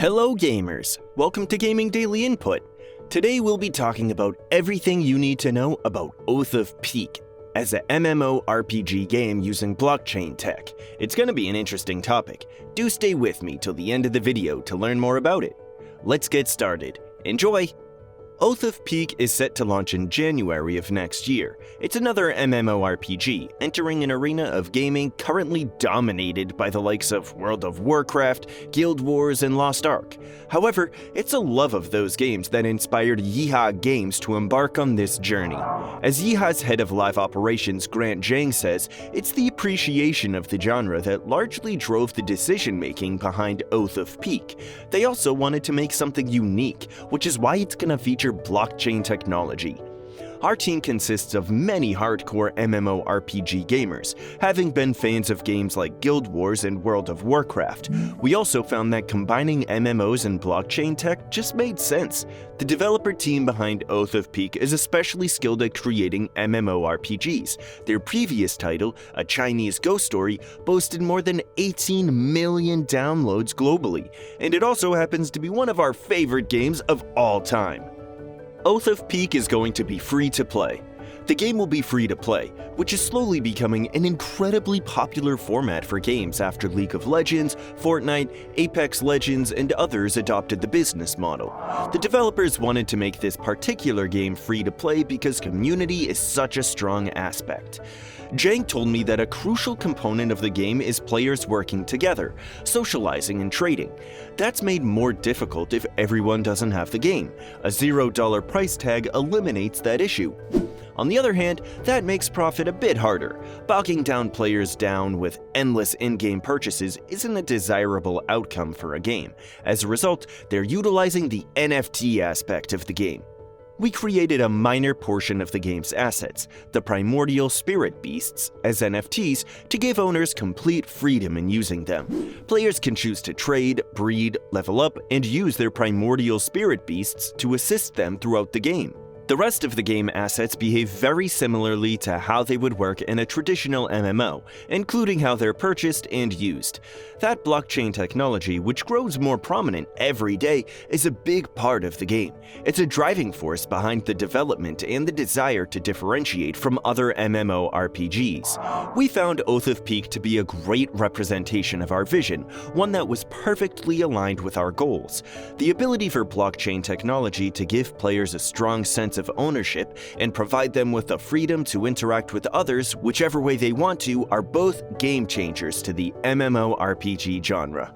Hello gamers, welcome to Gaming Daily Input. Today we'll be talking about everything you need to know about Oath of Peak as a MMORPG game using blockchain tech. It's gonna be an interesting topic. Do stay with me till the end of the video to learn more about it. Let's get started. Enjoy! Oath of Peak is set to launch in January of next year. It's another MMORPG, entering an arena of gaming currently dominated by the likes of World of Warcraft, Guild Wars and Lost Ark. However, it's a love of those games that inspired Yeeha Games to embark on this journey. As Yeeha's head of live operations Grant Zhang says, it's the appreciation of the genre that largely drove the decision-making behind Oath of Peak. They also wanted to make something unique, which is why it's gonna feature blockchain technology. Our team consists of many hardcore MMORPG gamers, having been fans of games like Guild Wars and World of Warcraft. We also found that combining MMOs and blockchain tech just made sense. The developer team behind Oath of Peak is especially skilled at creating MMORPGs. Their previous title, A Chinese Ghost Story, boasted more than 18 million downloads globally, and it also happens to be one of our favorite games of all time. Oath of Peak is going to be free to play. The game will be free to play, which is slowly becoming an incredibly popular format for games after League of Legends, Fortnite, Apex Legends, and others adopted the business model. The developers wanted to make this particular game free to play because community is such a strong aspect. Zhang told me that a crucial component of the game is players working together, socializing and trading. That's made more difficult if everyone doesn't have the game. A $0 price tag eliminates that issue. On the other hand, that makes profit a bit harder. Bogging down players down with endless in-game purchases isn't a desirable outcome for a game. As a result, they're utilizing the NFT aspect of the game. We created a minor portion of the game's assets, the primordial spirit beasts, as NFTs to give owners complete freedom in using them. Players can choose to trade, breed, level up, and use their primordial spirit beasts to assist them throughout the game. The rest of the game assets behave very similarly to how they would work in a traditional MMO, including how they're purchased and used. That blockchain technology, which grows more prominent every day, is a big part of the game. It's a driving force behind the development and the desire to differentiate from other MMORPGs. We found Oath of Peak to be a great representation of our vision, one that was perfectly aligned with our goals. The ability for blockchain technology to give players a strong sense of ownership and provide them with the freedom to interact with others whichever way they want to are both game changers to the MMORPG genre.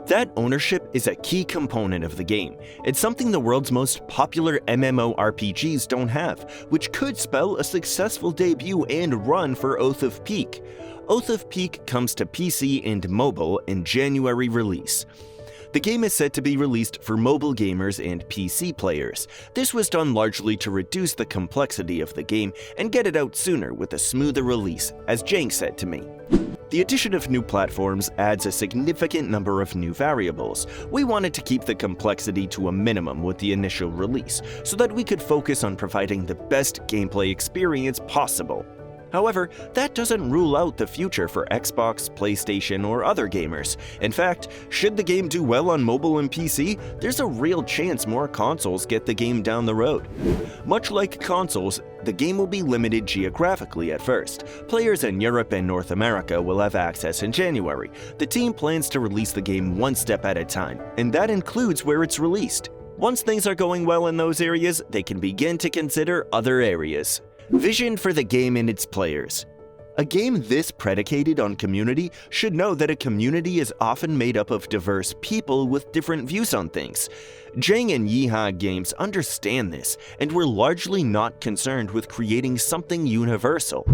That ownership is a key component of the game. It's something the world's most popular MMORPGs don't have, which could spell a successful debut and run for Oath of Peak. Oath of Peak comes to PC and mobile in January release. The game is set to be released for mobile gamers and PC players. This was done largely to reduce the complexity of the game and get it out sooner with a smoother release, as Zhang said to me. The addition of new platforms adds a significant number of new variables. We wanted to keep the complexity to a minimum with the initial release, so that we could focus on providing the best gameplay experience possible. However, that doesn't rule out the future for Xbox, PlayStation, or other gamers. In fact, should the game do well on mobile and PC, there's a real chance more consoles get the game down the road. Much like consoles, the game will be limited geographically at first. Players in Europe and North America will have access in January. The team plans to release the game one step at a time, and that includes where it's released. Once things are going well in those areas, they can begin to consider other areas. Vision for the game and its players. A game this predicated on community should know that a community is often made up of diverse people with different views on things. Zhang and Yeeha Games understand this, and were largely not concerned with creating something universal.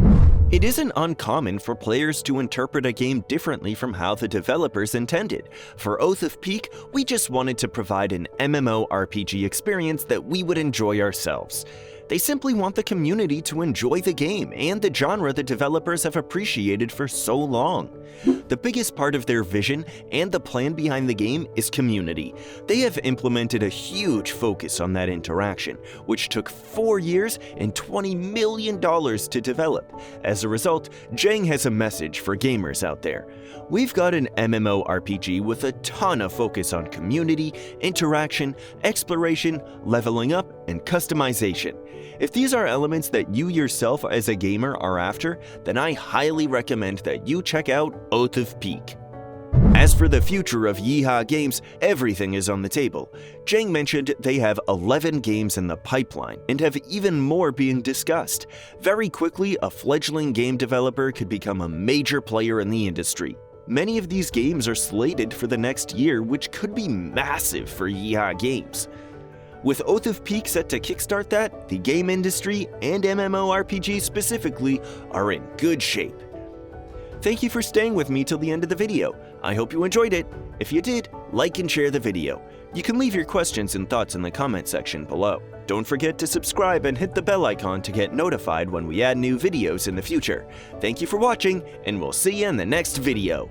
It isn't uncommon for players to interpret a game differently from how the developers intended. For Oath of Peak, we just wanted to provide an MMORPG experience that we would enjoy ourselves. They simply want the community to enjoy the game and the genre the developers have appreciated for so long. The biggest part of their vision and the plan behind the game is community. They have implemented a huge focus on that interaction, which took 4 years and $20 million to develop. As a result, Zhang has a message for gamers out there. We've got an MMORPG with a ton of focus on community, interaction, exploration, leveling up, and customization. If these are elements that you yourself as a gamer are after, then I highly recommend that you check out Oath of Peak. As for the future of Yeeha Games, everything is on the table. Zhang mentioned they have 11 games in the pipeline and have even more being discussed. Very quickly, a fledgling game developer could become a major player in the industry. Many of these games are slated for the next year, which could be massive for Yeeha Games. With Oath of Peak set to kickstart that, the game industry and MMORPG specifically are in good shape. Thank you for staying with me till the end of the video. I hope you enjoyed it. If you did, like and share the video. You can leave your questions and thoughts in the comment section below. Don't forget to subscribe and hit the bell icon to get notified when we add new videos in the future. Thank you for watching, and we'll see you in the next video.